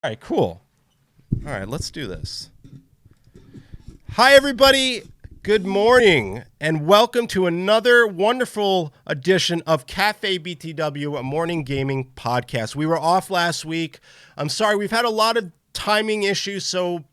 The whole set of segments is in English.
All right, cool. All right, let's do this. Hi, everybody. Good morning, and welcome to another wonderful edition of Cafe BTW, a morning gaming podcast. We were off last week. I'm sorry, we've had a lot of timing issues, so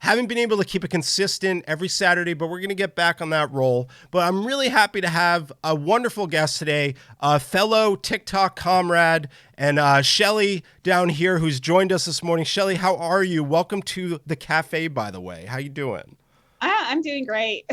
haven't been able to keep it consistent every Saturday, but we're going to get back on that roll. But I'm really happy to have a wonderful guest today, a fellow TikTok comrade, and Shelly down here who's joined us this morning. Shelly, how are you? Welcome to the cafe, by the way. How you doing? I'm doing great.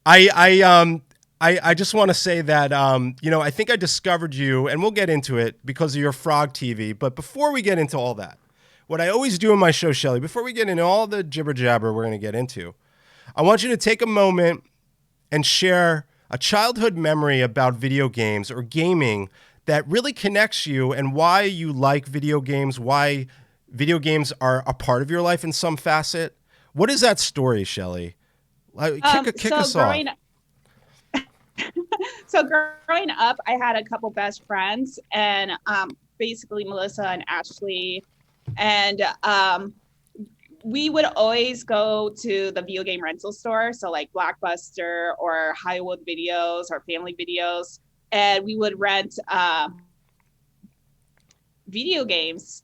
I I um I just want to say that I think I discovered you, and we'll get into it because of your Frog TV. But before we get into all that, what I always do in my show, Shelly, before we get into all the jibber jabber we're going to get into, I want you to take a moment and share a childhood memory about video games or gaming that really connects you and why you like video games, why video games are a part of your life in some facet. What is that story, Shelly? Kick So us off. growing up, I had a couple best friends, and basically Melissa and Ashley, and we would always go to the video game rental store, so like Blockbuster or Hollywood Videos or Family Videos, and we would rent video games.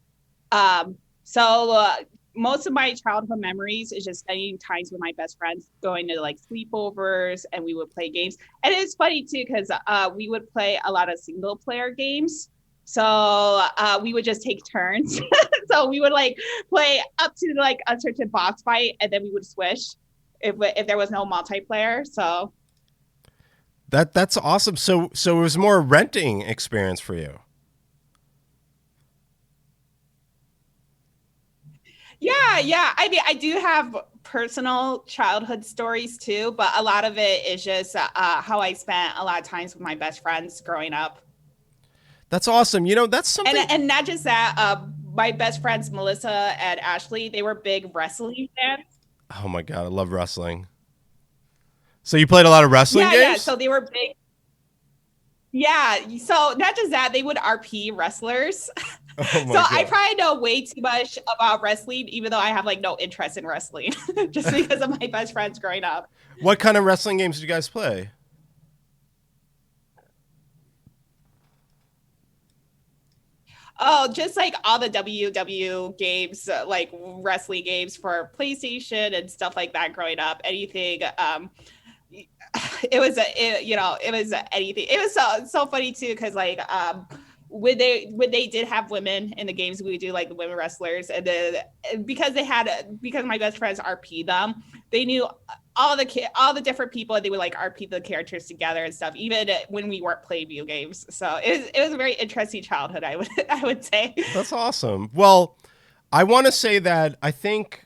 Um, so most of my childhood memories is just spending times with my best friends, going to like sleepovers, and we would play games. And it's funny too because we would play a lot of single player games. So we would just take turns. So we would like play up to like a certain boss fight, and then we would switch if there was no multiplayer. So That's awesome. So it was more a renting experience for you. yeah. I mean, I do have personal childhood stories too, but a lot of it is just how I spent a lot of times with my best friends growing up. That's awesome. You know, that's And something. and not just that, my best friends Melissa and Ashley, they were big wrestling fans. Oh my god, I love wrestling. So you played a lot of wrestling Yeah. games? So they were big. Yeah. So not just that, they would RP wrestlers. Oh So my I god. probably know way too much about wrestling, even though I have like no interest in wrestling, just because of my best friends growing up. What kind of wrestling games did you guys play? Oh, just like all the WW games, like wrestling games for PlayStation and stuff like that growing up. Anything. It was anything. It was so funny too because like when they did have women in the games, we would do like the women wrestlers, and then because my best friends RP them, they knew all the different people, and they would like RP the characters together and stuff, even when we weren't playing video games. So it was a very interesting childhood, I would I would say. That's awesome. Well, I want to say that I think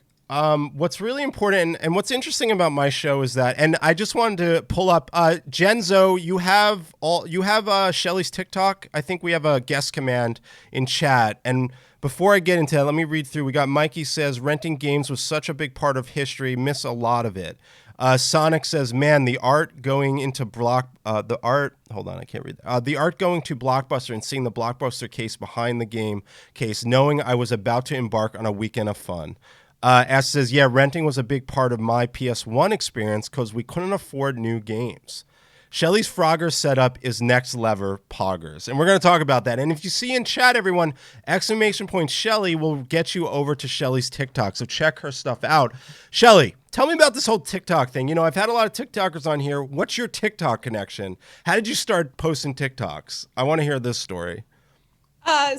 what's really important and what's interesting about my show is that, and I just wanted to pull up Genzo. You have Shelly's TikTok. I think we have a guest command in chat. And before I get into that, let me read through. We got Mikey says renting games was such a big part of history. Miss a lot of it. Sonic says, "Man, the art going into the art. Hold on, I can't read. The art going to Blockbuster and seeing the Blockbuster case behind the game case, knowing I was about to embark on a weekend of fun." S says, "Yeah, renting was a big part of my PS1 experience because we couldn't afford new games." Shelly's Frogger setup is next level poggers. And we're going to talk about that. And if you see in chat, everyone, exclamation point Shelly will get you over to Shelly's TikTok. So check her stuff out. Shelly, tell me about this whole TikTok thing. You know, I've had a lot of TikTokers on here. What's your TikTok connection? How did you start posting TikToks? I want to hear this story.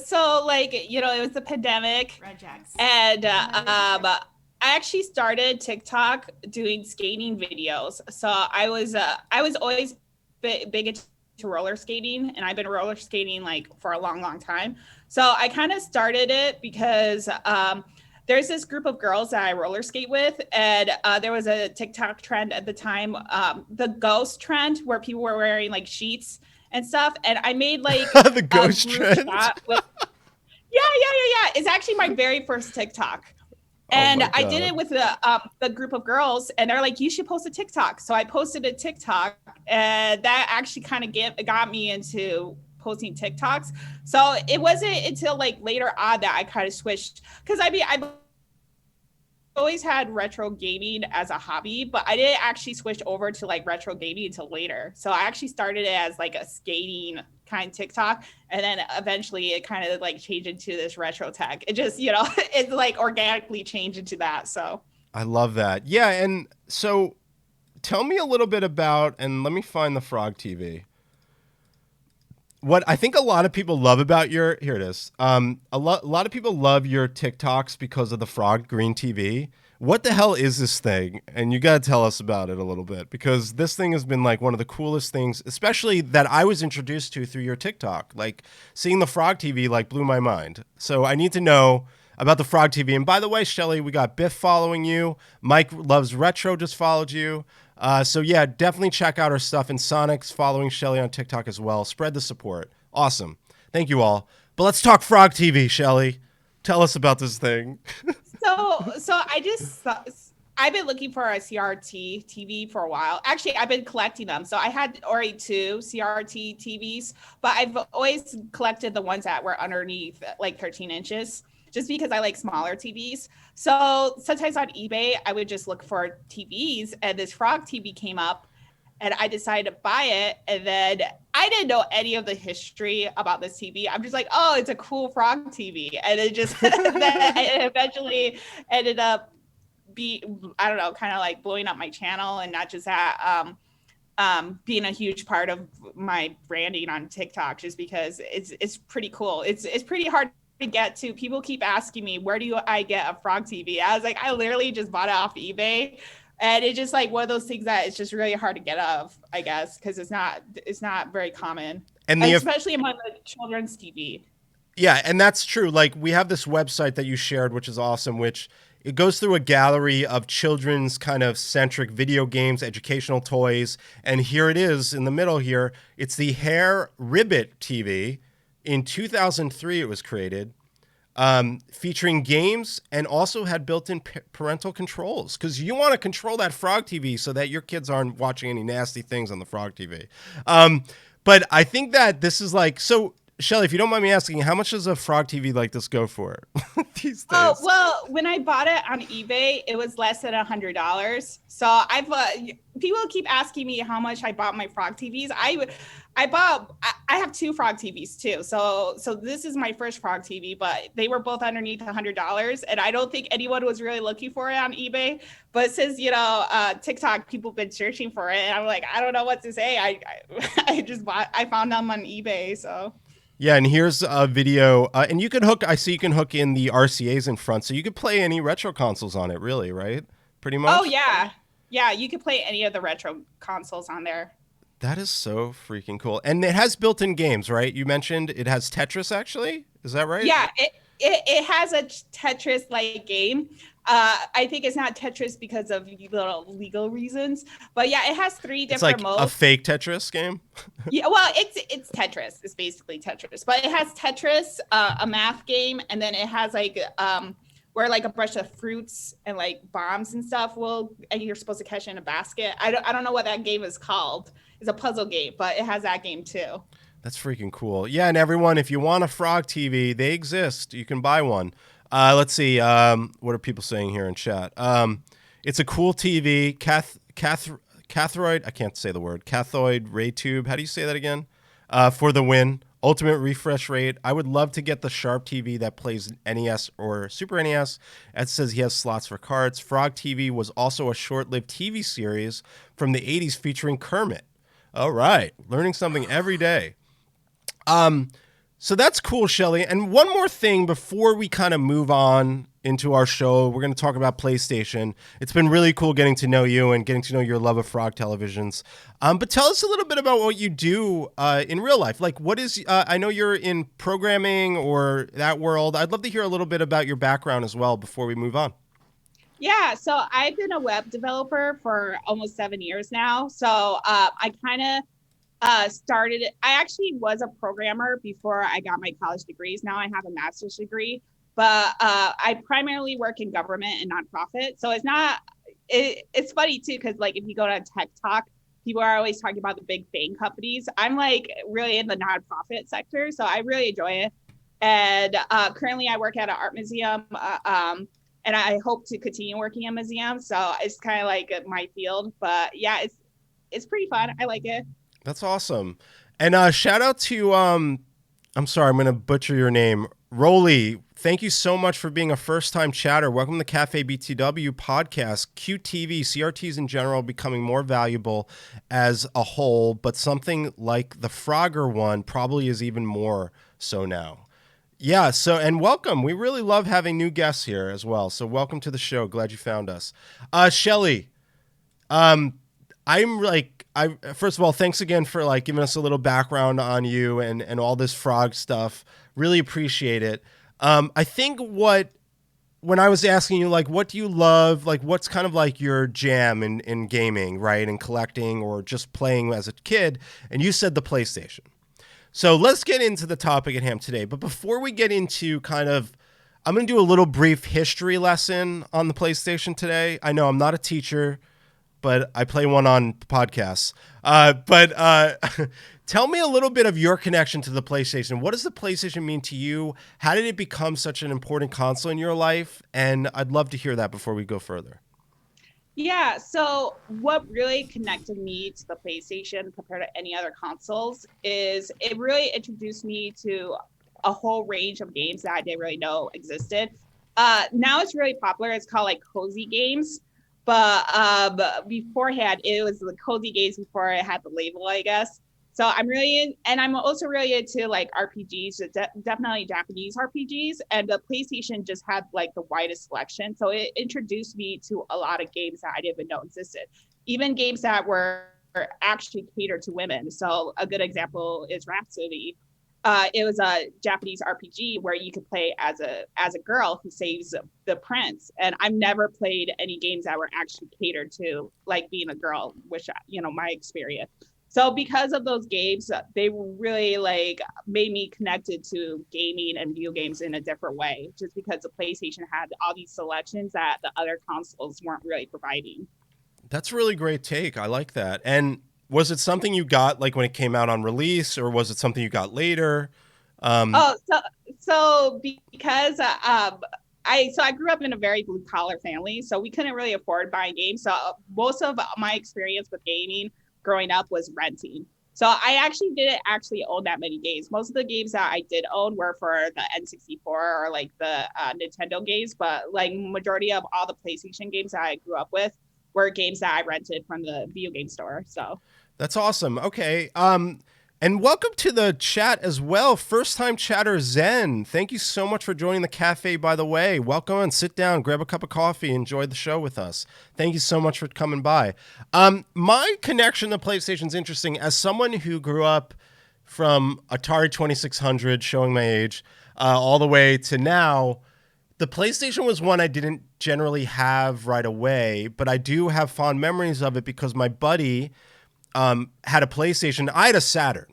So like it was the pandemic, Regex. and I actually started TikTok doing skating videos. So I was always big into roller skating, and I've been roller skating like for a long time. So I kind of started it because there's this group of girls that I roller skate with, and there was a TikTok trend at the time, the ghost trend, where people were wearing like sheets and stuff, and I made like The a ghost group trend. shot with yeah. It's actually my very first TikTok. Oh And my I did God. it with the group of girls, and they're like, "You should post a TikTok." So I posted a TikTok, and that actually kind of got me into posting TikToks. So it wasn't until like later on that I kind of switched, because I mean I've always had retro gaming as a hobby, but I didn't actually switch over to like retro gaming until later. So I actually started it as like a skating kind of TikTok, and then eventually it kind of like changed into this retro tech. It just, you know, it like organically changed into that. So I love that. Yeah, and so tell me a little bit about, and let me find the Frog TV. What I think a lot of people love about your, here it is. A lot of people love your TikToks because of the Frog Green TV. What the hell is this thing? And you got to tell us about it a little bit, because this thing has been like one of the coolest things, especially that I was introduced to through your TikTok. Like seeing the Frog TV like blew my mind. So I need to know about the Frog TV. And by the way, Shelly, we got Biff following you. Mike Loves Retro just followed you. So yeah, definitely check out our stuff. And Sonic's following Shelly on TikTok as well. Spread the support. Awesome. Thank you all. But let's talk Frog TV, Shelly. Tell us about this thing. so I've been looking for a CRT TV for a while. Actually, I've been collecting them. So I had already two CRT TVs, but I've always collected the ones that were underneath like 13 inches, just because I like smaller TVs. So sometimes on eBay, I would just look for TVs, and this Frog TV came up, and I decided to buy it. And then I didn't know any of the history about this TV. I'm just like, oh, it's a cool Frog TV. And it just, then it eventually ended up I don't know, kind of like blowing up my channel, and not just that, being a huge part of my branding on TikTok, just because it's pretty cool. It's pretty hard to get to. People keep asking me, where do I get a Frog TV? I was like, I literally just bought it off eBay. And it's just like one of those things that it's just really hard to get of, I guess, because it's not very common, and especially among the children's TV. Yeah, and that's true. Like we have this website that you shared, which is awesome, which it goes through a gallery of children's kind of centric video games, educational toys. And here it is in the middle here. It's the Hair Ribbit TV. In 2003, it was created. Featuring games, and also had built-in parental controls, because you want to control that Frog TV so that your kids aren't watching any nasty things on the Frog TV. But I think that this is like, so Shelly, if you don't mind me asking, how much does a Frog TV like this go for these days? Oh, well, when I bought it on eBay, it was less than $100. So people keep asking me how much I bought my Frog TVs. I have two Frog TVs too. So this is my first Frog TV, but they were both underneath $100, and I don't think anyone was really looking for it on eBay. But since, you know, TikTok, people have been searching for it, and I'm like, I don't know what to say. I found them on eBay. So. Yeah, and here's a video, and you can hook. I see you can hook in the RCA's in front, so you could play any retro consoles on it, really, right? Pretty much. Oh yeah, you could play any of the retro consoles on there. That is so freaking cool, and it has built-in games, right? You mentioned it has Tetris, actually. Is that right? Yeah, it has a Tetris-like game. I think it's not Tetris because of legal reasons, but yeah, it has three different modes. A fake Tetris game. Yeah, well, it's Tetris. It's basically Tetris, but it has Tetris, a math game, and then it has like where like a bunch of fruits and like bombs and stuff and you're supposed to catch it in a basket. I don't know what that game is called. It's a puzzle game, but it has that game too. That's freaking cool. Yeah, and everyone, if you want a Frog TV, they exist. You can buy one. Let's see. What are people saying here in chat? It's a cool TV. Cathode. I can't say the word. Cathode ray tube. How do you say that again? For the win. Ultimate refresh rate. I would love to get the Sharp TV that plays NES or Super NES. It says he has slots for cards. Frog TV was also a short-lived TV series from the 80s featuring Kermit. All right. Learning something every day. So that's cool, Shelly. And one more thing before we kind of move on into our show, we're going to talk about PlayStation. It's been really cool getting to know you and getting to know your love of Frog televisions. But tell us a little bit about what you do in real life. Like, what is, I know you're in programming or that world. I'd love to hear a little bit about your background as well before we move on. Yeah, so I've been a web developer for almost 7 years now. So I kind of I actually was a programmer before I got my college degrees. Now I have a master's degree, but I primarily work in government and nonprofit. So it's funny too, because like if you go to Tech Talk, people are always talking about the big FANG companies. I'm like really in the nonprofit sector, so I really enjoy it. And currently, I work at an art museum, and I hope to continue working in museums. So it's kind of like my field. But yeah, it's pretty fun. I like it. That's awesome. And shout out to I'm sorry, I'm going to butcher your name. Roly, thank you so much for being a first-time chatter. Welcome to the Cafe BTW podcast. QTV, CRTs in general becoming more valuable as a whole, but something like the Frogger one probably is even more so now. Yeah, so, and welcome. We really love having new guests here as well. So welcome to the show. Glad you found us. Shelly, I'm like, first of all, thanks again for like giving us a little background on you and all this frog stuff. Really appreciate it. I think when I was asking you, like, what do you love? Like, what's kind of like your jam in gaming, right? And collecting or just playing as a kid. And you said the PlayStation. So let's get into the topic at hand today. But before we get into kind of, I'm going to do a little brief history lesson on the PlayStation today. I know I'm not a teacher, but I play one on podcasts. Tell me a little bit of your connection to the PlayStation. What does the PlayStation mean to you? How did it become such an important console in your life? And I'd love to hear that before we go further. Yeah, so what really connected me to the PlayStation compared to any other consoles is it really introduced me to a whole range of games that I didn't really know existed. Now it's really popular. It's called like cozy games. But beforehand, it was the cozy games before it had the label, I guess. So I'm also really into like RPGs, definitely Japanese RPGs, and the PlayStation just had like the widest selection. So it introduced me to a lot of games that I didn't even know existed, even games that were actually catered to women. So a good example is Rhapsody. It was a Japanese RPG where you could play as a girl who saves the prince. And I've never played any games that were actually catered to like being a girl, which my experience. So because of those games, they really like made me connected to gaming and video games in a different way, just because the PlayStation had all these selections that the other consoles weren't really providing. That's a really great take. I like that. And was it something you got like when it came out on release, or was it something you got later? So because I grew up in a very blue collar family, so we couldn't really afford buying games. So most of my experience with gaming growing up was renting. So I actually didn't actually own that many games. Most of the games that I did own were for the N64 or like the Nintendo games, but like majority of all the PlayStation games that I grew up with were games that I rented from the video game store. So That's awesome. Okay. And welcome to the chat as well. First time chatter Zen. Thank you so much for joining the cafe, by the way. Welcome and sit down, grab a cup of coffee, enjoy the show with us. Thank you so much for coming by. My connection to PlayStation is interesting. As someone who grew up from Atari 2600, showing my age, all the way to now, the PlayStation was one I didn't generally have right away, but I do have fond memories of it because my buddy had a PlayStation. I had a Saturn.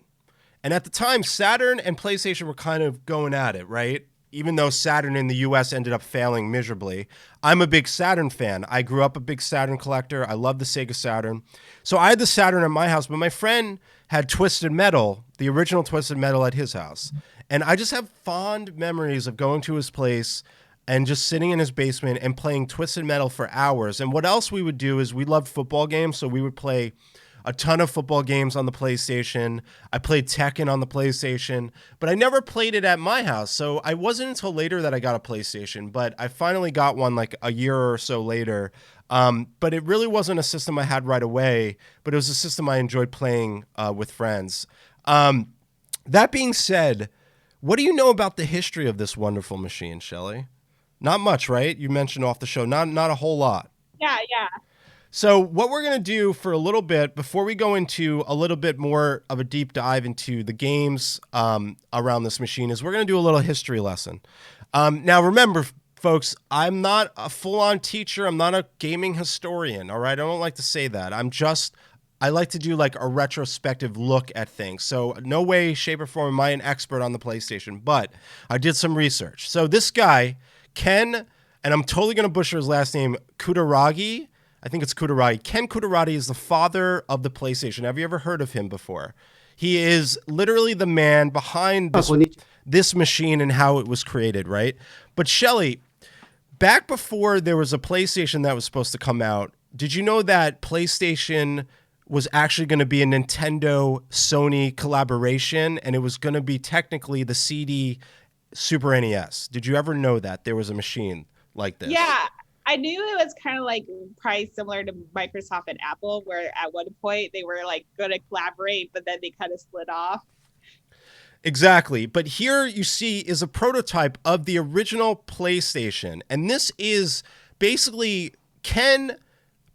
And at the time, Saturn and PlayStation were kind of going at it, right? Even though Saturn in the US ended up failing miserably. I'm a big Saturn fan. I grew up a big Saturn collector. I love the Sega Saturn. So I had the Saturn at my house, but my friend had Twisted Metal, the original Twisted Metal at his house. And I just have fond memories of going to his place and just sitting in his basement and playing Twisted Metal for hours. And what else we would do is we loved football games, so we would play a ton of football games on the PlayStation. I played Tekken on the PlayStation, but I never played it at my house. So I wasn't until later that I got a PlayStation, but I finally got one like a year or so later. But it really wasn't a system I had right away, but it was a system I enjoyed playing with friends. That being said, what do you know about the history of this wonderful machine, Shelly? Not much, right? You mentioned off the show, not a whole lot. yeah. So what we're going to do for a little bit, before we go into a little bit more of a deep dive into the games around this machine, is we're going to do a little history lesson. Now, remember, folks, I'm not a full-on teacher. I'm not a gaming historian, all right? I don't like to say that. I like to do like a retrospective look at things. So no way, shape, or form am I an expert on the PlayStation, but I did some research. So this guy, Ken, and I'm totally going to butcher his last name, Kutaragi. I think it's Kutaragi. Ken Kutaragi is the father of the PlayStation. Have you ever heard of him before? He is literally the man behind this machine and how it was created, right? But Shelly, back before there was a PlayStation that was supposed to come out, did you know that PlayStation was actually going to be a Nintendo-Sony collaboration, and it was going to be technically the CD Super NES? Did you ever know that there was a machine like this? Yeah, I knew it was kind of like probably similar to Microsoft and Apple, where at one point they were like going to collaborate, but then they kind of split off. Exactly. But here you see is a prototype of the original PlayStation. And this is basically Ken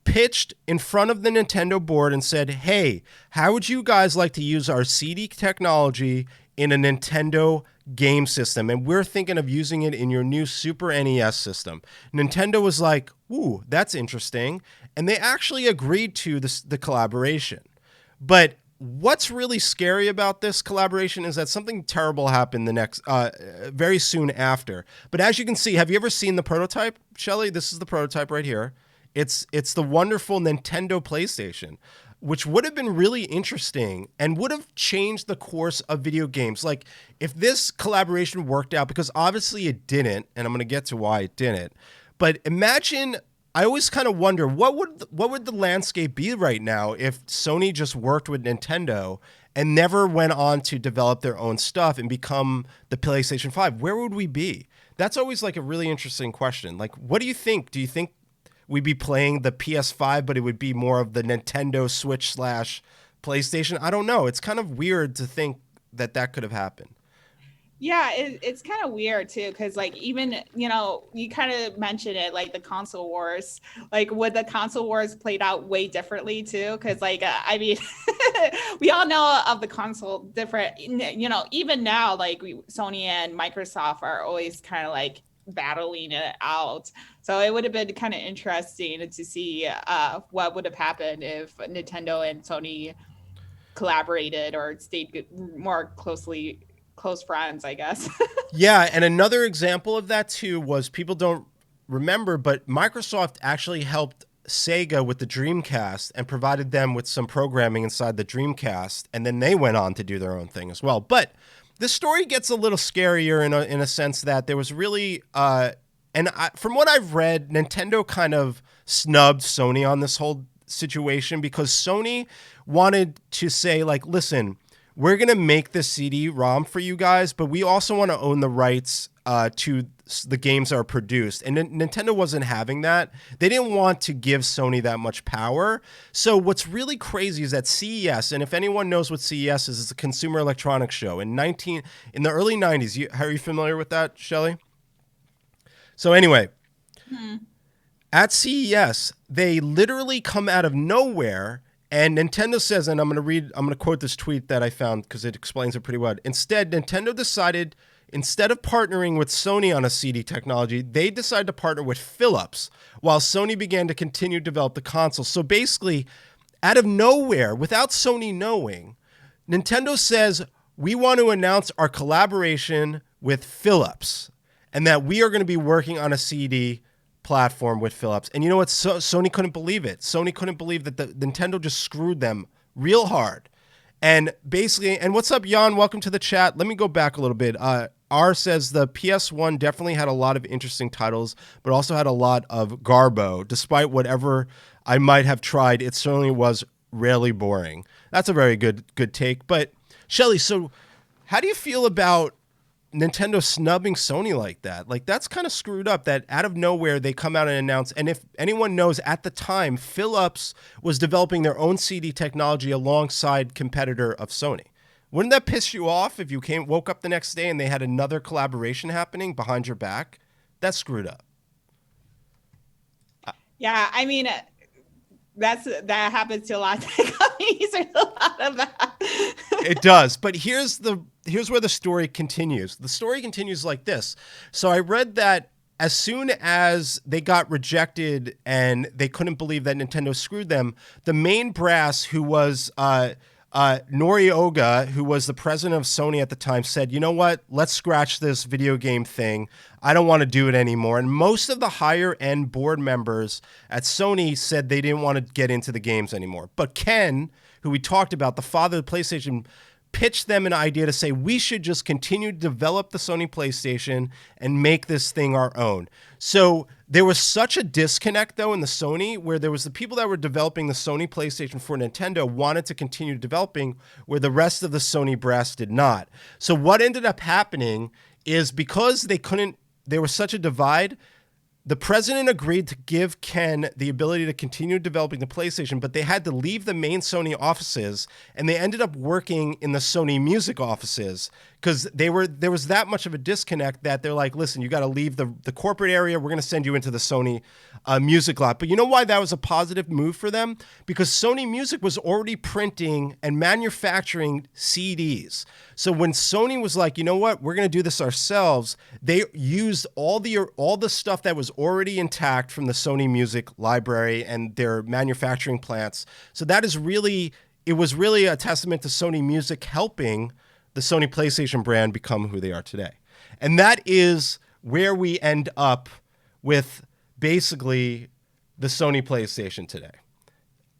pitched in front of the Nintendo board and said, hey, how would you guys like to use our CD technology in a Nintendo game system? And we're thinking of using it in your new Super NES system. Nintendo was like, ooh, that's interesting. And they actually agreed to the collaboration. But what's really scary about this collaboration is that something terrible happened the next, very soon after. But as you can see, have you ever seen the prototype, Shelly? This is the prototype right here. It's the wonderful Nintendo PlayStation, which would have been really interesting and would have changed the course of video games. Like if this collaboration worked out, because obviously it didn't, and I'm going to get to why it didn't. But imagine, I always kind of wonder what would the landscape be right now if Sony just worked with Nintendo and never went on to develop their own stuff and become the PlayStation 5? Where would we be? That's always like a really interesting question. Like, what do you think? Do you think we'd be playing the PS5, but it would be more of the Nintendo Switch / PlayStation? I don't know. It's kind of weird to think that could have happened. Yeah, it's kind of weird too, because like even, you know, you kind of mentioned it, like the console wars, like would the console wars played out way differently too? Because like, I mean, we all know of the console different, you know, even now, like Sony and Microsoft are always kind of like battling it out. So it would have been kind of interesting to see what would have happened if Nintendo and Sony collaborated or stayed more close friends, I guess. Yeah, and another example of that too was, people don't remember, but Microsoft actually helped Sega with the Dreamcast and provided them with some programming inside the Dreamcast, and then they went on to do their own thing as well. But the story gets a little scarier in a sense that there was really, from what I've read, Nintendo kind of snubbed Sony on this whole situation because Sony wanted to say, like, listen, we're going to make the CD-ROM for you guys, but we also want to own the rights to the games that are produced. And Nintendo wasn't having that. They didn't want to give Sony that much power. So what's really crazy is that CES, and if anyone knows what CES is, it's a Consumer Electronics Show. In the early 90s, are you familiar with that, Shelly? So anyway, at CES, they literally come out of nowhere. And Nintendo says, and I'm going to quote this tweet that I found because it explains it pretty well. Instead, Nintendo decided, instead of partnering with Sony on a CD technology, they decided to partner with Philips while Sony began to continue to develop the console. So basically, out of nowhere, without Sony knowing, Nintendo says, we want to announce our collaboration with Philips and that we are going to be working on a CD platform with Philips. And you know what? Sony couldn't believe it. Sony couldn't believe that the Nintendo just screwed them real hard. And basically, and what's up, Jan? Welcome to the chat. Let me go back a little bit. R says the PS1 definitely had a lot of interesting titles, but also had a lot of garbo. Despite whatever I might have tried, it certainly was really boring. That's a very good take. But Shelly, so how do you feel about Nintendo snubbing Sony like that? Like, that's kind of screwed up that out of nowhere they come out and announce. And if anyone knows, at the time, Philips was developing their own CD technology alongside competitor of Sony. Wouldn't that piss you off if you woke up the next day and they had another collaboration happening behind your back? That's screwed up. Yeah, I mean, that happens to a lot of companies. There's a lot of that. It does. But here's where the story continues. The story continues like this. So I read that as soon as they got rejected and they couldn't believe that Nintendo screwed them, the main brass, who was Nori Oga, who was the president of Sony at the time, said, you know what, let's scratch this video game thing. I don't want to do it anymore. And most of the higher end board members at Sony said they didn't want to get into the games anymore. But Ken, who we talked about, the father of the PlayStation, pitched them an idea to say we should just continue to develop the Sony PlayStation and make this thing our own. So there was such a disconnect, though, in the Sony, where there was the people that were developing the Sony PlayStation for Nintendo wanted to continue developing, where the rest of the Sony brass did not. So what ended up happening is because there was such a divide, the president agreed to give Ken the ability to continue developing the PlayStation, but they had to leave the main Sony offices, and they ended up working in the Sony Music offices because there was that much of a disconnect that they're like, listen, you got to leave the corporate area. We're going to send you into the Sony Music lot. But you know why that was a positive move for them? Because Sony Music was already printing and manufacturing CDs. So when Sony was like, you know what, we're going to do this ourselves, they used all the stuff that was already intact from the Sony Music library and their manufacturing plants. So it was really a testament to Sony Music helping the Sony PlayStation brand become who they are today. And that is where we end up with basically the Sony PlayStation today.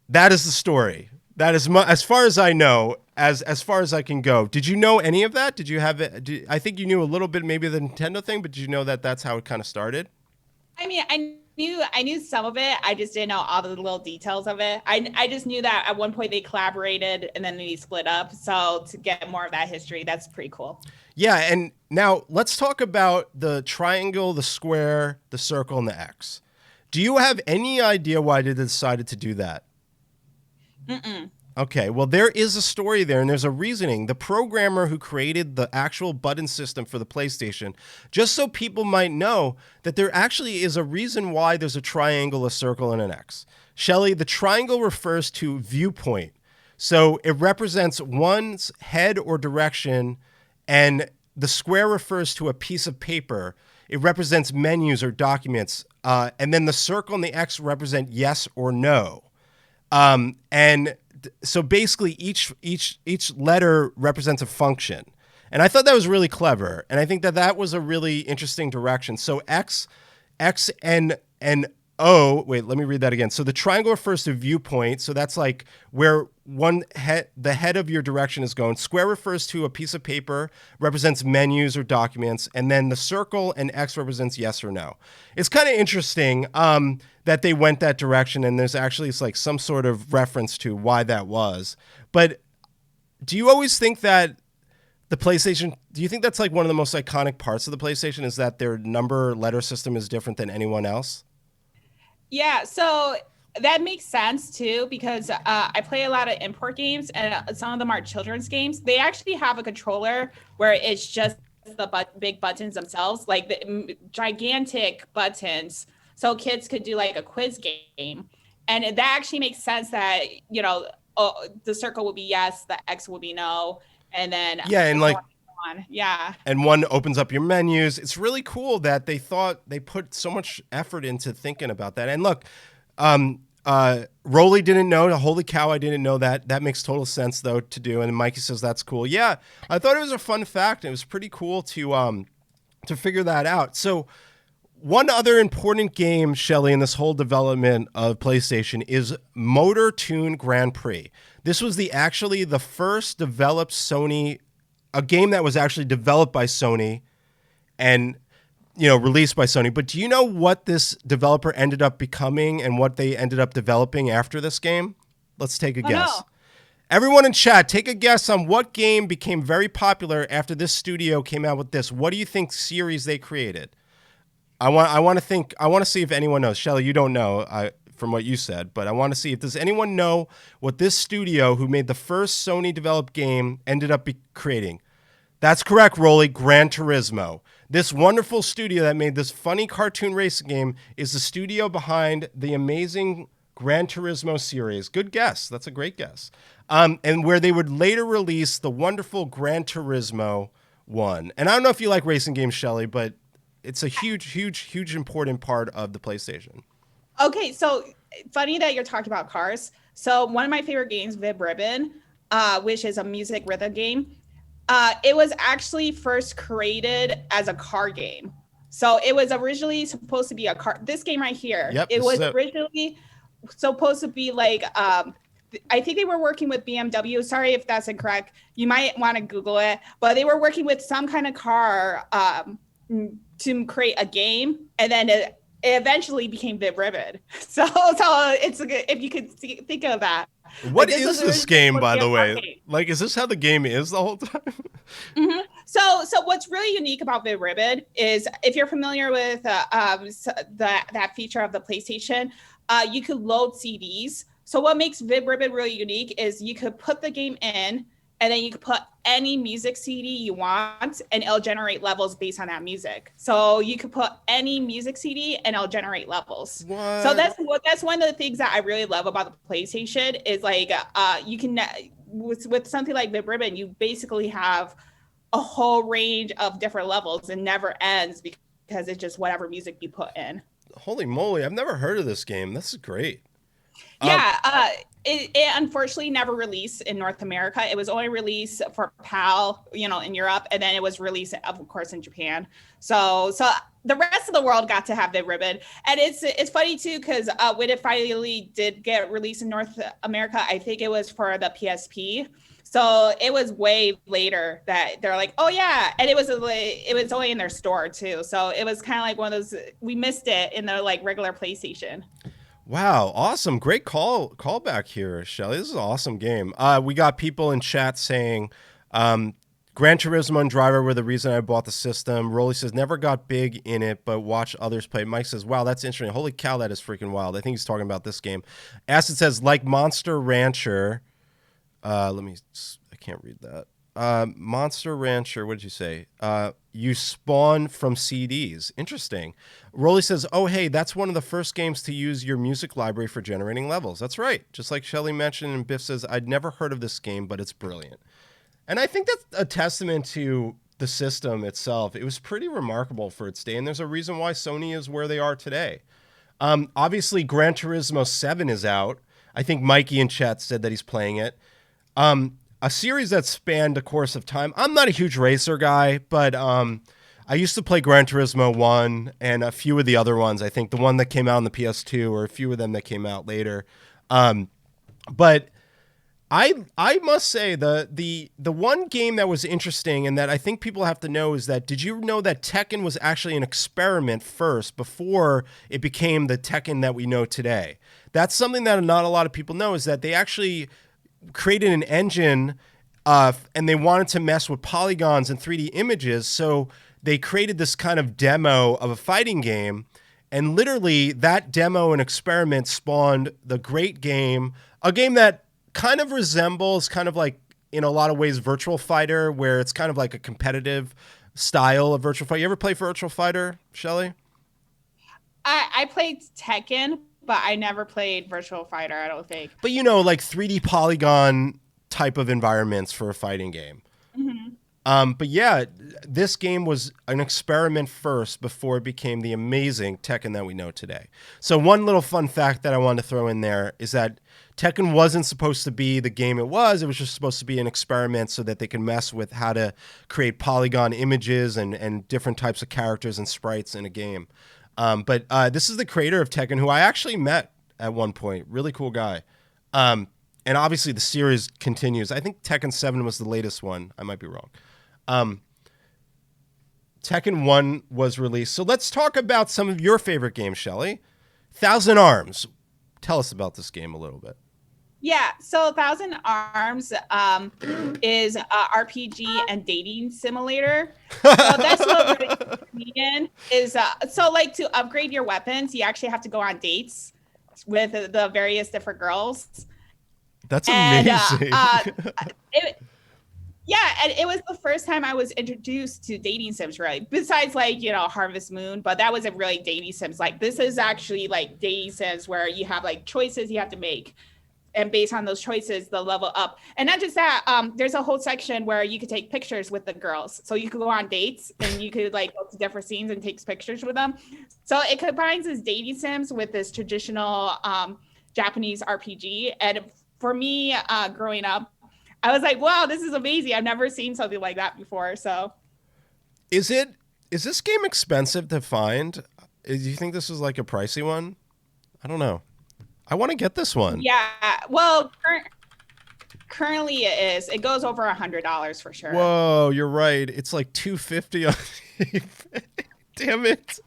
That is the story. That is as far as I know, as far as I can go. Did you know any of that? Did you have it? I think you knew a little bit, maybe the Nintendo thing, but did you know that that's how it kind of started? I mean, I knew some of it. I just didn't know all the little details of it. I just knew that at one point they collaborated and then they split up. So to get more of that history, that's pretty cool. Yeah, and now let's talk about the triangle, the square, the circle, and the X. Do you have any idea why they decided to do that? Mm-mm. Okay, well, there is a story there, and there's a reasoning. The programmer who created the actual button system for the PlayStation, just so people might know that there actually is a reason why there's a triangle, a circle, and an X. Shelly, the triangle refers to viewpoint. So it represents one's head or direction, and the square refers to a piece of paper. It represents menus or documents. And then the circle and the X represent yes or no. And so basically each letter represents a function. And I thought that was really clever. And I think that was a really interesting direction. So X and O, wait, let me read that again. So the triangle refers to viewpoint. So that's like where the head of your direction is going. Square refers to a piece of paper, represents menus or documents. And then the circle and X represents yes or no. It's kind of interesting that they went that direction. And there's actually it's like some sort of reference to why that was. But do you always think that the PlayStation, do you think that's like one of the most iconic parts of the PlayStation is that their number letter system is different than anyone else? Yeah, so that makes sense too, because I play a lot of import games and some of them are children's games. They actually have a controller where it's just the big buttons themselves, like the gigantic buttons. So kids could do like a quiz game. And that actually makes sense that, the circle would be yes, the X would be no. And then yeah, and like yeah. And one opens up your menus. It's really cool that they put so much effort into thinking about that. And look, Rolly didn't know. Holy cow, I didn't know that. That makes total sense though to do. And Mikey says that's cool. Yeah, I thought it was a fun fact. It was pretty cool to figure that out. So one other important game, Shelly, in this whole development of PlayStation is Motor Tune Grand Prix. This was actually the first developed a game that was actually developed by Sony and, released by Sony. But do you know what this developer ended up becoming and what they ended up developing after this game? Let's take a guess. No. Everyone in chat, take a guess on what game became very popular after this studio came out with this. What do you think series they created? I want to see if anyone knows. Shelly, you don't know from what you said, but I want to see if does anyone know what this studio who made the first Sony developed game ended up creating. That's correct, Rolly. Gran Turismo. This wonderful studio that made this funny cartoon racing game is the studio behind the amazing Gran Turismo series. Good guess. That's a great guess. And where they would later release the wonderful Gran Turismo 1. And I don't know if you like racing games, Shelly, but it's a huge important part of the PlayStation. Okay, so funny that you're talking about cars. So one of my favorite games, Vib Ribbon, which is a music rhythm game. It was actually first created as a car game. So it was originally supposed to be a car. This game right here, Yep. it was originally supposed to be like, I think they were working with BMW. Sorry if that's incorrect. You might want to Google it, but they were working with some kind of car to create a game, and then it eventually became Vib Ribbon. So it's if you could think of that. What is this game, by the way? Like, is this how the game is the whole time? Mm-hmm. So what's really unique about Vib Ribbon is, if you're familiar with that feature of the PlayStation, you could load CDs. So what makes Vib Ribbon really unique is you could put the game in, and then you could put any music CD you want, and it'll generate levels based on that music. So you could put any music CD, and it'll generate levels. What? So that's one of the things that I really love about the PlayStation is like you can with something like Vib Ribbon, you basically have a whole range of different levels and never ends because it's just whatever music you put in. Holy moly! I've never heard of this game. This is great. Yeah, it unfortunately never released in North America. It was only released for PAL, in Europe, and then it was released, of course, in Japan. So the rest of the world got to have the ribbon, and it's funny too because when it finally did get released in North America, I think it was for the PSP. So it was way later that they're like, oh yeah, and it was only in their store too. So it was kind of like one of those, we missed it in the like regular PlayStation. Wow, awesome. Great call back here, Shelly. This is an awesome game. We got people in chat saying Gran Turismo and Driver were the reason I bought the system. Rolly says, never got big in it, but watch others play. Mike says, wow, that's interesting. Holy cow, that is freaking wild. I think he's talking about this game. Acid says, like Monster Rancher. I can't read that. Monster Rancher, what did you say? You spawn from CDs. Interesting. Rolly says, oh, hey, that's one of the first games to use your music library for generating levels. That's right. Just like Shelly mentioned, and Biff says, I'd never heard of this game, but it's brilliant. And I think that's a testament to the system itself. It was pretty remarkable for its day, and there's a reason why Sony is where they are today. Obviously, Gran Turismo 7 is out. I think Mikey in chat said that he's playing it. A series that spanned the course of time. I'm not a huge racer guy, but I used to play Gran Turismo 1 and a few of the other ones. I think the one that came out on the PS2 or a few of them that came out later. But I must say the one game that was interesting and that I think people have to know is that, did you know that Tekken was actually an experiment first before it became the Tekken that we know today? That's something that not a lot of people know, is that they actually created an engine and they wanted to mess with polygons and 3D images. So they created this kind of demo of a fighting game. And literally that demo and experiment spawned the great game, a game that kind of resembles kind of like in a lot of ways Virtual Fighter, where it's kind of like a competitive style of Virtual Fighter. You ever play Virtual Fighter, Shelly? I played Tekken, but I never played Virtual Fighter, I don't think. But like 3D polygon type of environments for a fighting game. Mm-hmm. But yeah, this game was an experiment first before it became the amazing Tekken that we know today. So one little fun fact that I wanted to throw in there is that Tekken wasn't supposed to be the game it was. It was just supposed to be an experiment so that they could mess with how to create polygon images and different types of characters and sprites in a game. But this is the creator of Tekken, who I actually met at one point. Really cool guy. And obviously the series continues. I think Tekken 7 was the latest one. I might be wrong. Tekken 1 was released. So let's talk about some of your favorite games, Shelly. Thousand Arms. Tell us about this game a little bit. Yeah, so Thousand Arms is a RPG and dating simulator. So that's what really is. So like to upgrade your weapons, you actually have to go on dates with the various different girls. That's amazing. And it was the first time I was introduced to dating sims, really. Besides, like, Harvest Moon, but that wasn't really dating sims. Like, this is actually like dating sims where you have like choices you have to make, and based on those choices, the level up. And not just that, there's a whole section where you could take pictures with the girls. So you could go on dates and you could like go to different scenes and take pictures with them. So it combines this dating sims with this traditional Japanese RPG. And for me, growing up, I was like, wow, this is amazing. I've never seen something like that before. So Is this game expensive to find? Do you think this is like a pricey one? I don't know. I want to get this one. yeah, well, currently it is. It goes over $100 for sure. Whoa, you're right. It's like 250 on eBay. Damn it.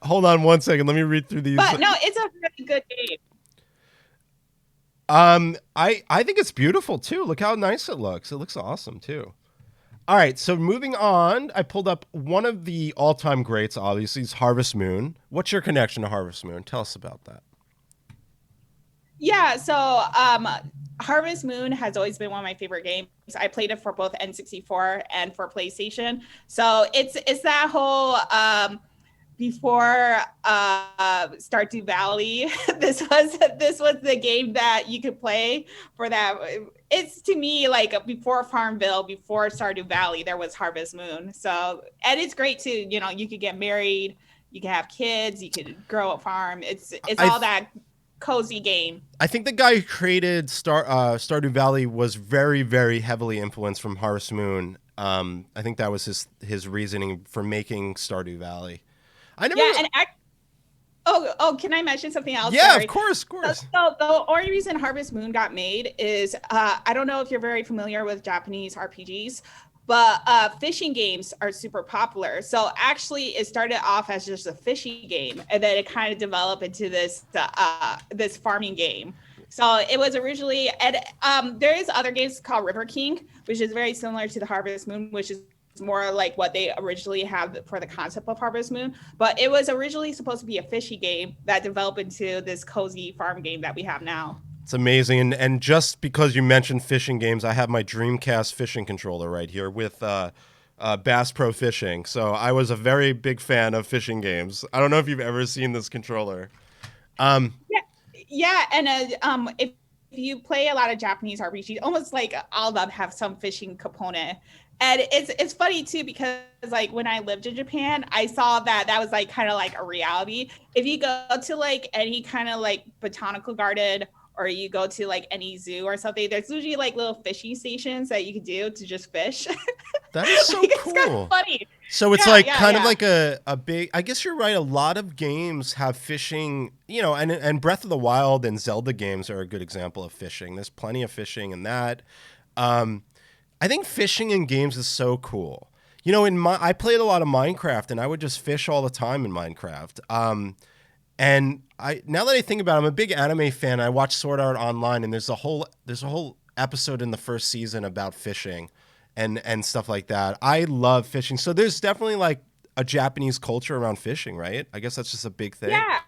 Hold on one second. Let me read through these. But no, it's a really good game. I think it's beautiful too. Look how nice it looks. It looks awesome too. All right, so moving on, I pulled up one of the all-time greats, obviously, is Harvest Moon. What's your connection to Harvest Moon? Tell us about that. Yeah, so Harvest Moon has always been one of my favorite games. I played it for both N64 and for PlayStation. So it's that whole before Stardew Valley, this was the game that you could play for that. It's to me like before Farmville, before Stardew Valley, there was Harvest Moon. So, and it's great too. You know, you could get married, you can have kids, you could grow a farm. It's all that cozy game. I think the guy who created Stardew Valley was very, very heavily influenced from Harvest Moon. I think that was his reasoning for making Stardew Valley. I never. Yeah, and can I mention something else? Yeah, Sorry. of course. So the only reason Harvest Moon got made is I don't know if you're very familiar with Japanese RPGs, but fishing games are super popular. So actually, it started off as just a fishing game, and then it kind of developed into this farming game. So it was originally, and there is other games called River King, which is very similar to the Harvest Moon, which is more like what they originally have for the concept of Harvest Moon. But it was originally supposed to be a fishy game that developed into this cozy farm game that we have now. It's amazing. And just because you mentioned fishing games, I have my Dreamcast fishing controller right here with Bass Pro Fishing. So I was a very big fan of fishing games. I don't know if you've ever seen this controller. Yeah, and if you play a lot of Japanese RPGs, almost like all of them have some fishing component. And it's funny too, because like when I lived in Japan, I saw that was like kind of like a reality. If you go to like any kind of like botanical garden, or you go to like any zoo or something, there's usually like little fishing stations that you can do to just fish. That is so like, cool. It's kind of funny. So it's kind of like a big, I guess you're right. A lot of games have fishing, you know, and Breath of the Wild and Zelda games are a good example of fishing. There's plenty of fishing in that. I think fishing in games is so cool. You know, I played a lot of Minecraft, and I would just fish all the time in Minecraft. And now that I think about it, I'm a big anime fan. I watch Sword Art Online, and there's a whole episode in the first season about fishing and stuff like that. I love fishing. So there's definitely like a Japanese culture around fishing, right? I guess that's just a big thing. Yeah.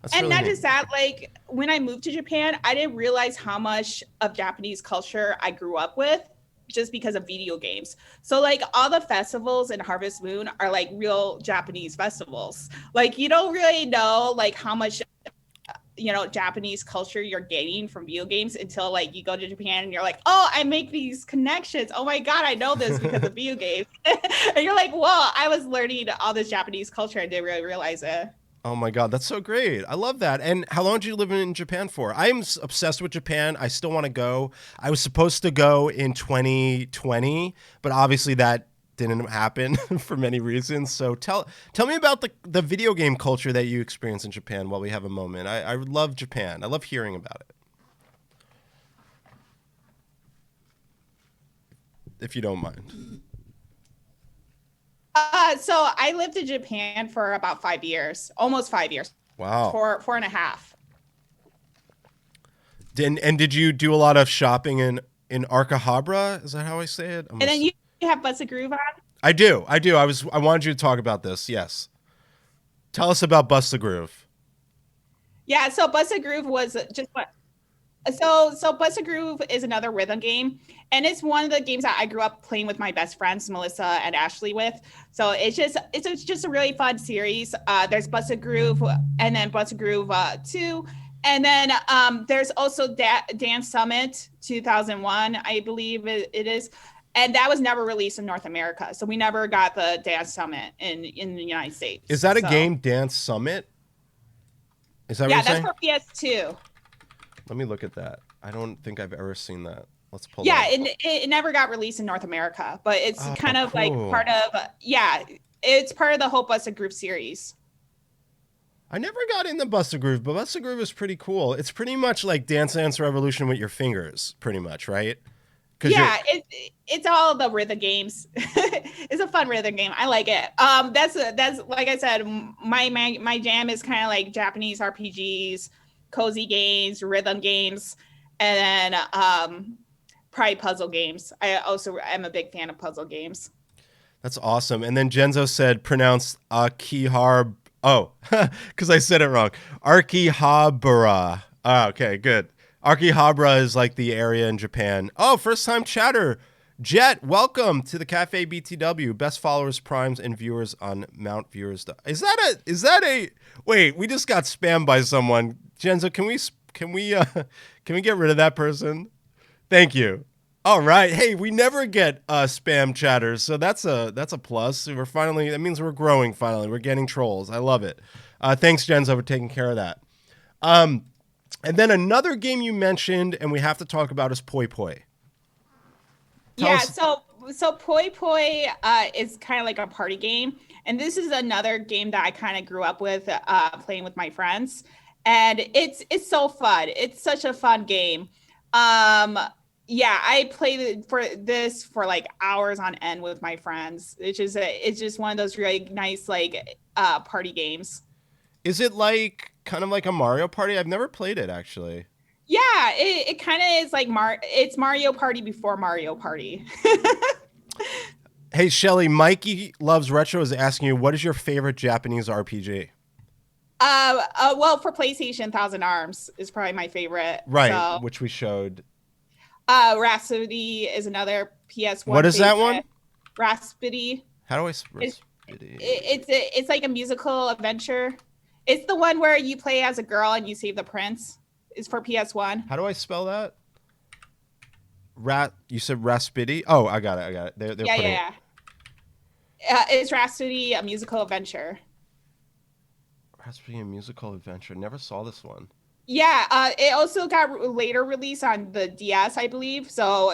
That's and really not neat. just that, like when I moved to Japan, I didn't realize how much of Japanese culture I grew up with just because of video games. So like all the festivals in Harvest Moon are like real Japanese festivals. Like you don't really know like how much, you know, Japanese culture you're getting from video games until like you go to Japan and you're like, oh, I make these connections. Oh my God, I know this because of video games. And you're like, well, I was learning all this Japanese culture. I didn't really realize it. Oh my God, that's so great. I love that. And how long did you live in Japan for? I'm obsessed with Japan. I still want to go. I was supposed to go in 2020, but obviously that didn't happen for many reasons. So tell me about the video game culture that you experience in Japan while we have a moment. I love Japan. I love hearing about it. If you don't mind. So I lived in Japan for about 5 years, almost 5 years. Wow. Four and a half. And did you do a lot of shopping in Akihabara? Is that how I say it? And then you have Bust a Groove on? I do. I wanted you to talk about this. Yes. Tell us about Bust a Groove. Yeah, so Bust a Groove was just what. So Bust a Groove is another rhythm game, and it's one of the games that I grew up playing with my best friends Melissa and Ashley with. So it's just a really fun series. There's Bust a Groove, and then Bust a Groove 2, and then there's also Dance Summit 2001, I believe it is, and that was never released in North America. So we never got the Dance Summit in the United States. Is that a game, Dance Summit? Is that what you're saying? Yeah, that's for PS2. Let me look at that. I don't think I've ever seen that. Let's pull that Yeah, up. it never got released in North America, but it's Oh, kind of like cool. part of yeah, it's part of the Whole Busted Group series. I never got in the Busta Groove, but Busta Groove is pretty cool. It's pretty much like Dance Dance Revolution with your fingers, pretty much, right? Because you're Yeah, it's all the rhythm games. It's a fun rhythm game. I like it. That's like I said, my jam is kind of like Japanese RPGs, cozy games, rhythm games, and then probably puzzle games. I also am a big fan of puzzle games. That's awesome. And then Genzo said pronounced Akihabara. Oh, because I said it wrong. Akihabara. Ah, okay, good. Akihabara is like the area in Japan. Oh, first time chatter. Jet, welcome to the Cafe BTW. Best followers, primes, and viewers on Mount Viewers. Is that a wait, we just got spammed by someone. Genzo, can we get rid of that person? Thank you. All right. Hey, we never get spam chatters, so that's a plus. That means we're growing finally. We're getting trolls. I love it. Thanks, Jenzo, for taking care of that. And then another game you mentioned, and we have to talk about is Poi Poi. Tell Yeah, us. so Poi Poi is kind of like a party game, and this is another game that I kind of grew up with playing with my friends, and it's so fun. It's such a fun game. Um, yeah, I played for this for like hours on end with my friends. It's just one of those really nice like party games. Is it like kind of like a Mario Party? I've never played it actually. Yeah, it kind of is like it's Mario Party before Mario Party. Hey, Shelly, Mikey Loves Retro is asking you, what is your favorite Japanese RPG? Well, for PlayStation, Thousand Arms is probably my favorite. Right, So, which we showed. Rhapsody is another What PS1 is that one? favorite. Rhapsody. How do I? It's it's like a musical adventure. It's the one where you play as a girl and you save the prince. It's for PS1. How do I spell that? You said Raspidi? Oh, I got it. I got it. They're Yeah, putting it. yeah, yeah. It's Rhapsody, a musical adventure. Raspidi a musical adventure. Never saw this one. Yeah, it also got later released on the DS, I believe. So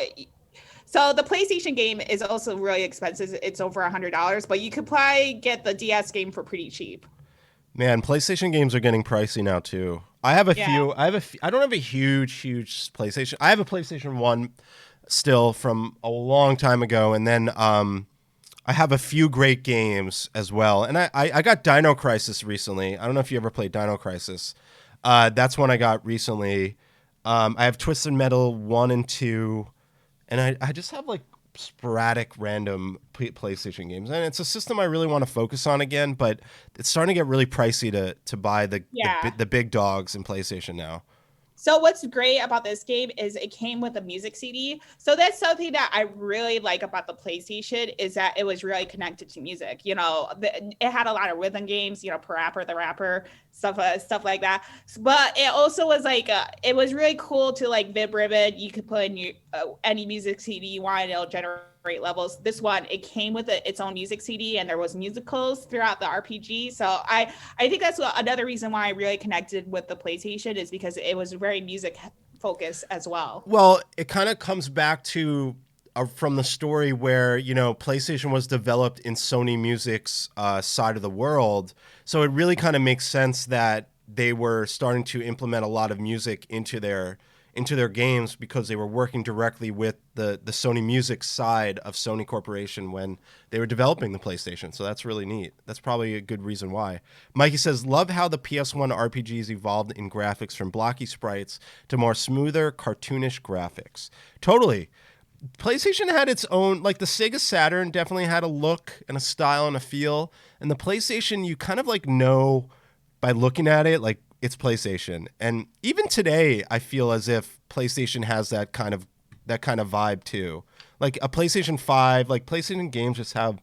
the PlayStation game is also really expensive. It's over $100, but you could probably get the DS game for pretty cheap. Man, PlayStation games are getting pricey now too. I have a Yeah. few. I don't have a huge PlayStation. I have a PlayStation 1 still from a long time ago, and then I have a few great games as well. And I got Dino Crisis recently. I don't know if you ever played Dino Crisis. That's one I got recently. I have Twisted Metal 1 and 2, and I just have like sporadic random PlayStation games. And it's a system I really want to focus on again, but it's starting to get really pricey to buy Yeah. the big dogs in PlayStation now. So what's great about this game is it came with a music CD. So that's something that I really like about the PlayStation is that it was really connected to music. It had a lot of rhythm games, Parappa the Rapper, stuff like that. But it also was like it was really cool to like Vib Ribbon. You could put in any music CD you wanted, it'll generate levels. This one, it came with its own music CD, and there was musicals throughout the RPG. So I think that's another reason why I really connected with the PlayStation is because it was very music focused as well. Well, it kind of comes back to from the story where PlayStation was developed in Sony Music's side of the world, so it really kind of makes sense that they were starting to implement a lot of music into their games because they were working directly with the Sony Music side of Sony Corporation when they were developing the PlayStation. So that's really neat. That's probably a good reason why. Mikey says, love how the PS1 RPGs evolved in graphics from blocky sprites to more smoother, cartoonish graphics. Totally. PlayStation had its own, like the Sega Saturn definitely had a look and a style and a feel. And the PlayStation, you kind of like know by looking at it, like it's PlayStation. And even today, I feel as if PlayStation has that kind of vibe too. Like a PlayStation 5, like PlayStation games just have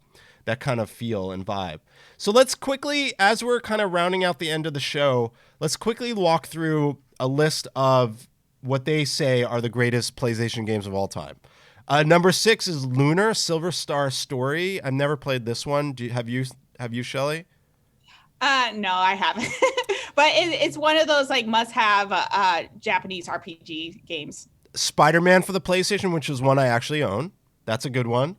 that kind of feel and vibe. So let's quickly, as we're kind of rounding out the end of the show, let's quickly walk through a list of what they say are the greatest PlayStation games of all time. Number 6 is Lunar Silver Star Story. I've never played this one. Have you, Shelly? No, I haven't. But it's one of those like must-have Japanese RPG games. Spider-Man for the PlayStation, which is one I actually own. That's a good one.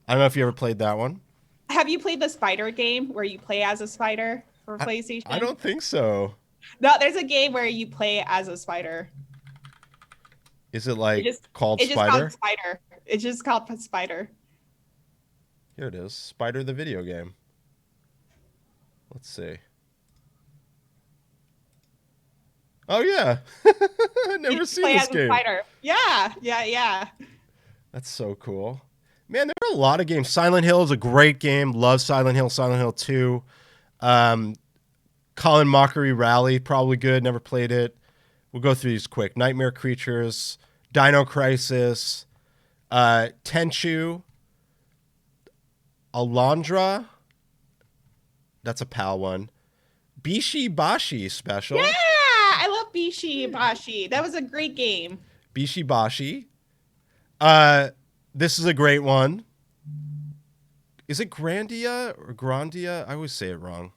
I don't know if you ever played that one. Have you played the spider game where you play as a spider for I PlayStation? don't think so. No, there's a game where you play as a spider. Is it It like just called it's just called Spider? Spider. It's just called Spider. Here it is. Spider the video game. Let's see. Oh yeah. I've You never just seen play this as a game. spider. Yeah, yeah, yeah. That's so cool. Man, there are a lot of games. Silent Hill is a great game. Love Silent Hill. Silent Hill 2. Colin Mockery Rally, probably good. Never played it. We'll go through these quick. Nightmare Creatures, Dino Crisis, Tenchu, Alondra. That's a PAL one. Bishi Bashi Yeah, special. I love Bishi Bashi. That was a great game. Bishi Bashi. This is a great one. Is it Grandia or Grandia? I always say it wrong.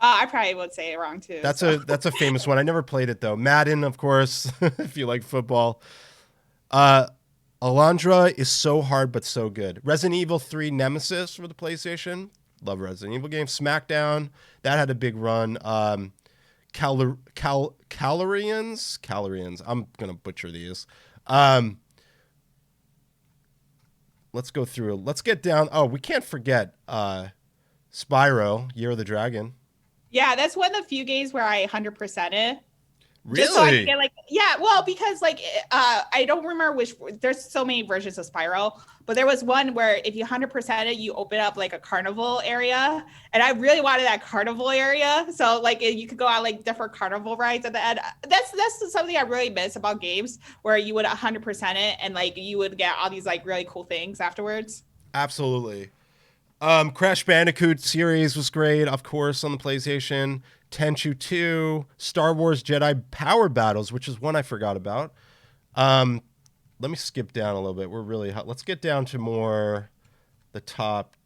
I probably would say it wrong too. That's a famous one. I never played it though. Madden, of course, if you like football. Alondra is so hard but so good. Resident Evil 3 Nemesis for the PlayStation. Love Resident Evil games. SmackDown, that had a big run. Calorians. I'm gonna butcher these. Let's go through. Let's get down. Oh, we can't forget Spyro, Year of the Dragon. Yeah, that's one of the few games where I 100% it. Really? Just so I can get like, yeah, well, because like I don't remember which. There's so many versions of Spyro, but there was one where if you 100% it, you open up like a carnival area, and I really wanted that carnival area. So like you could go on like different carnival rides at the end. That's something I really miss about games where you would 100% it, and like you would get all these like really cool things afterwards. Absolutely. Crash Bandicoot series was great, of course, on the PlayStation. Tenchu 2, Star Wars Jedi Power Battles, which is one I forgot about. Let me skip down a little bit. We're really hot. Let's get down to more the top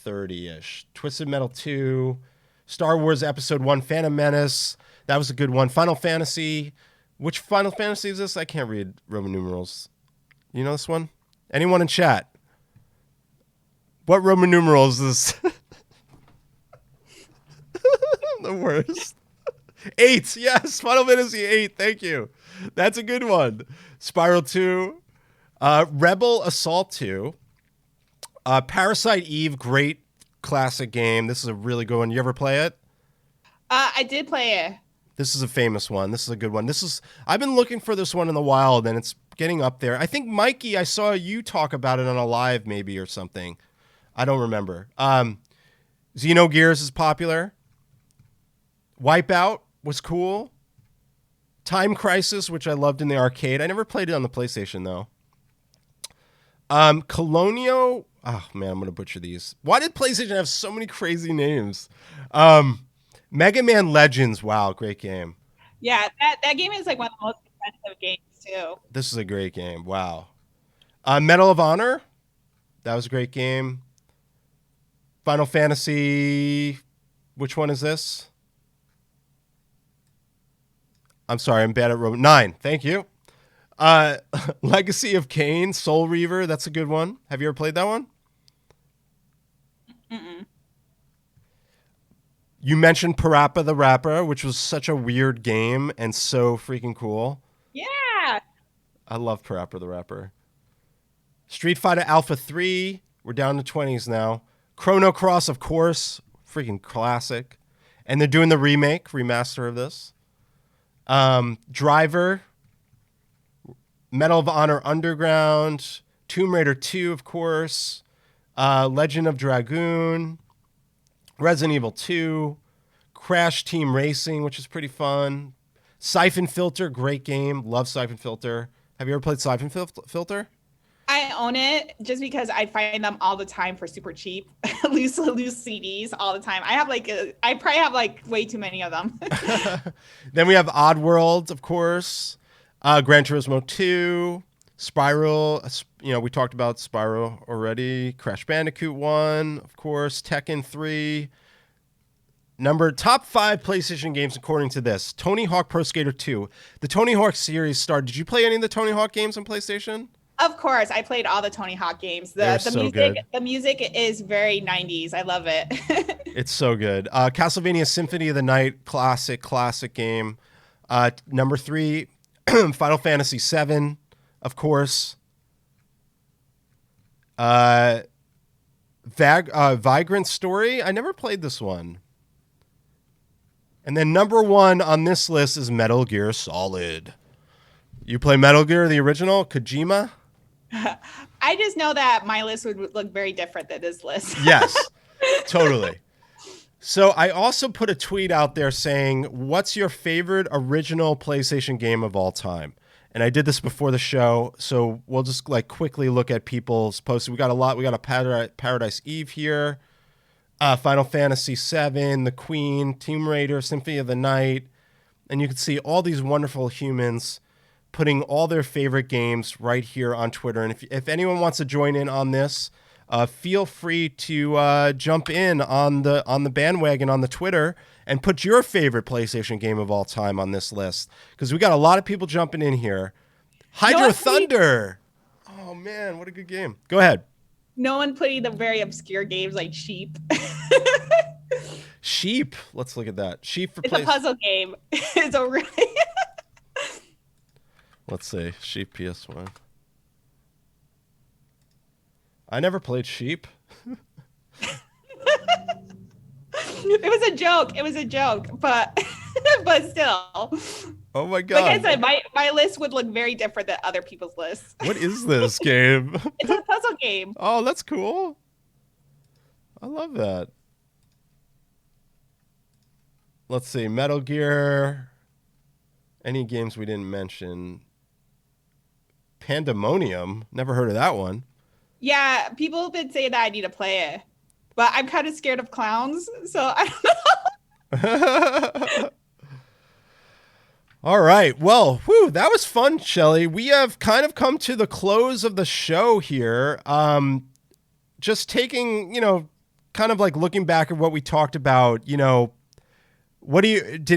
30-ish. Twisted Metal 2, Star Wars Episode 1, Phantom Menace. That was a good one. Final Fantasy. Which Final Fantasy is this? I can't read Roman numerals. You know this one? Anyone in chat? What Roman numerals is this? The worst. 8. Yes, Final Fantasy 8. Thank you. That's a good one. Spiral 2. Rebel Assault 2. Parasite Eve, great classic game. This is a really good one. You ever play it? I did play it. This is a famous one. This is a good one. I've been looking for this one in the wild, and it's getting up there. I think, Mikey, I saw you talk about it on a live maybe or something. I don't remember. Xenogears is popular. Wipeout was cool. Time Crisis, which I loved in the arcade. I never played it on the PlayStation, though. Colonio. Oh, man, I'm going to butcher these. Why did PlayStation have so many crazy names? Mega Man Legends. Wow, great game. Yeah, that game is like one of the most expensive games too. This is a great game. Wow. Medal of Honor. That was a great game. Final Fantasy. Which one is this? I'm sorry, I'm bad at Roman. 9. Thank you. Legacy of Kain, Soul Reaver. That's a good one. Have you ever played that one? Mm-mm. You mentioned Parappa the Rapper, which was such a weird game and so freaking cool. Yeah. I love Parappa the Rapper. Street Fighter Alpha 3. We're down to 20s now. Chrono Cross, of course. Freaking classic. And they're doing the remaster of this. Driver. Medal of Honor Underground. Tomb Raider 2, of course. Legend of Dragoon. Resident Evil 2. Crash Team Racing, which is pretty fun. Siphon Filter, great game. Love Siphon Filter. Have you ever played Siphon Filter? I own it just because I find them all the time for super cheap, loose CDs all the time. I probably have like way too many of them. Then we have Oddworld, of course. Gran Turismo 2. Spyro. We talked about Spyro already. Crash Bandicoot 1, of course. Tekken 3. Top 5 PlayStation games according to this. Tony Hawk Pro Skater 2. The Tony Hawk series started. Did you play any of the Tony Hawk games on PlayStation? Of course, I played all the Tony Hawk games. They're The so music, good. the music is very 90s. I love it. It's so good. Castlevania Symphony of the Night, classic game. Number 3, Final Fantasy 7, of course. Vagrant Story. I never played this one. And then number 1 on this list is Metal Gear Solid. You play Metal Gear, the original, Kojima? I just know that my list would look very different than this list. Yes, totally. So I also put a tweet out there saying, what's your favorite original PlayStation game of all time? And I did this before the show, so we'll just like quickly look at people's posts. We got a lot. We got a Paradise Eve here, Final Fantasy VII, The Queen, Tomb Raider, Symphony of the Night. And you can see all these wonderful humans putting all their favorite games right here on Twitter. And if anyone wants to join in on this, feel free to jump in on the bandwagon on the Twitter and put your favorite PlayStation game of all time on this list, because we got a lot of people jumping in here. Hydro Thunder. Oh man, what a good game. Go ahead. No one putting the very obscure games like Sheep. Sheep. Let's look at that. Sheep for It's a puzzle game. It's a really Let's see. Sheep PS1. I never played Sheep. It was a joke. It was a joke, but but still. Oh my god. Like I said, my list would look very different than other people's lists. What is this game? It's a puzzle game. Oh, that's cool. I love that. Let's see. Metal Gear. Any games we didn't mention? Pandemonium. Never heard of that one. Yeah, people have been saying that I need to play it. But I'm kind of scared of clowns, so I don't know. All right. Well, whew, that was fun, Shelly. We have kind of come to the close of the show here. Just taking, kind of like looking back at what we talked about, did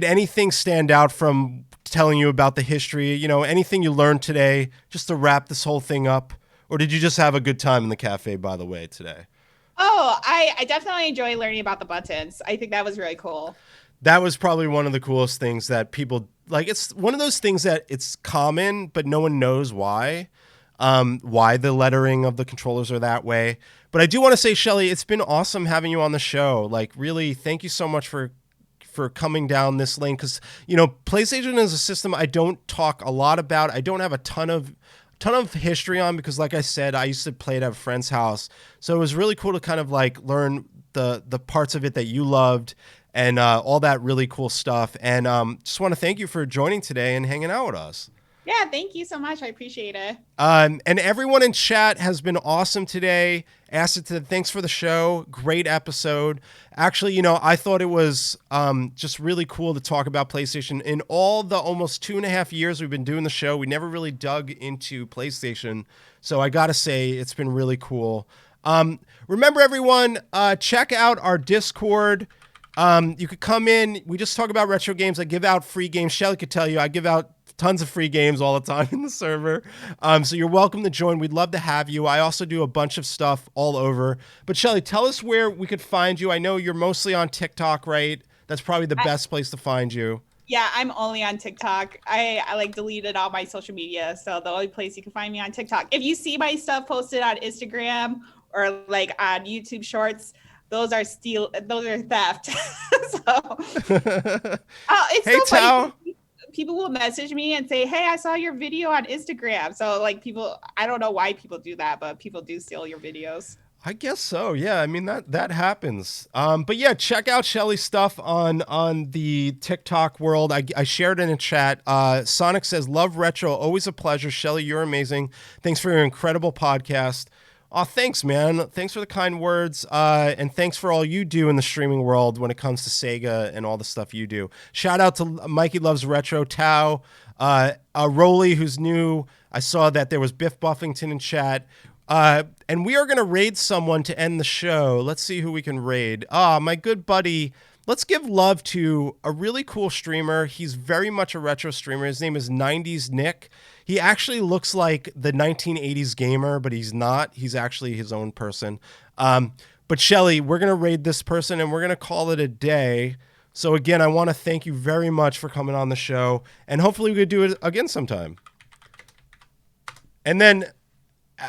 anything stand out from telling you about the history? Anything you learned today, just to wrap this whole thing up? Or did you just have a good time in the cafe, by the way, today? Oh, I definitely enjoy learning about the buttons. I think that was really cool. That was probably one of the coolest things that people like. It's one of those things that it's common, but no one knows why the lettering of the controllers are that way. But I do want to say, Shelly, it's been awesome having you on the show. Like, really, thank you so much for coming down this lane, because PlayStation is a system I don't talk a lot about. I don't have a ton of history on, because like I said, I used to play it at a friend's house, so it was really cool to kind of like learn the parts of it that you loved and all that really cool stuff. And just want to thank you for joining today and hanging out with us. Yeah, thank you so much. I appreciate it. And everyone in chat has been awesome today. Acid said, thanks for the show. Great episode. Actually, I thought it was just really cool to talk about PlayStation. In all the almost 2.5 years we've been doing the show, we never really dug into PlayStation. So I got to say, it's been really cool. Remember, everyone, check out our Discord. You could come in. We just talk about retro games. I give out free games. Shelly could tell you I give out tons of free games all the time in the server. So you're welcome to join. We'd love to have you. I also do a bunch of stuff all over. But Shelly, tell us where we could find you. I know you're mostly on TikTok, right? That's probably the best place to find you. Yeah, I'm only on TikTok. I like deleted all my social media. So the only place you can find me on TikTok. If you see my stuff posted on Instagram or like on YouTube Shorts, those are theft. So it's hey, so funny. Tao. People will message me and say, hey, I saw your video on Instagram. So like I don't know why people do that, but people do steal your videos. I guess so. Yeah. I mean, that happens. But yeah, check out Shelly's stuff on the TikTok world. I shared it in a chat. Sonic says, love retro. Always a pleasure. Shelly, you're amazing. Thanks for your incredible podcast. Oh, thanks, man. Thanks for the kind words. And thanks for all you do in the streaming world when it comes to Sega and all the stuff you do. Shout out to Mikey Loves Retro, Tao, Rolly, who's new. I saw that there was Biff Buffington in chat. And we are going to raid someone to end the show. Let's see who we can raid. My good buddy let's give love to a really cool streamer. He's very much a retro streamer. His name is 90s Nick. He actually looks like the 1980s gamer, but he's not. He's actually his own person. But Shelly, we're going to raid this person and we're going to call it a day. So again, I want to thank you very much for coming on the show, and hopefully we could do it again sometime. And then,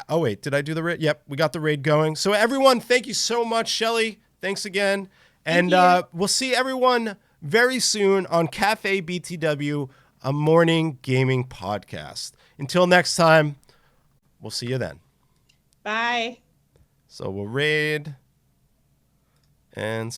oh wait, did I do the raid? Yep, we got the raid going. So everyone, thank you so much, Shelly. Thanks again. And we'll see everyone very soon on Cafe BTW, a morning gaming podcast. Until next time, we'll see you then. Bye. So we'll raid and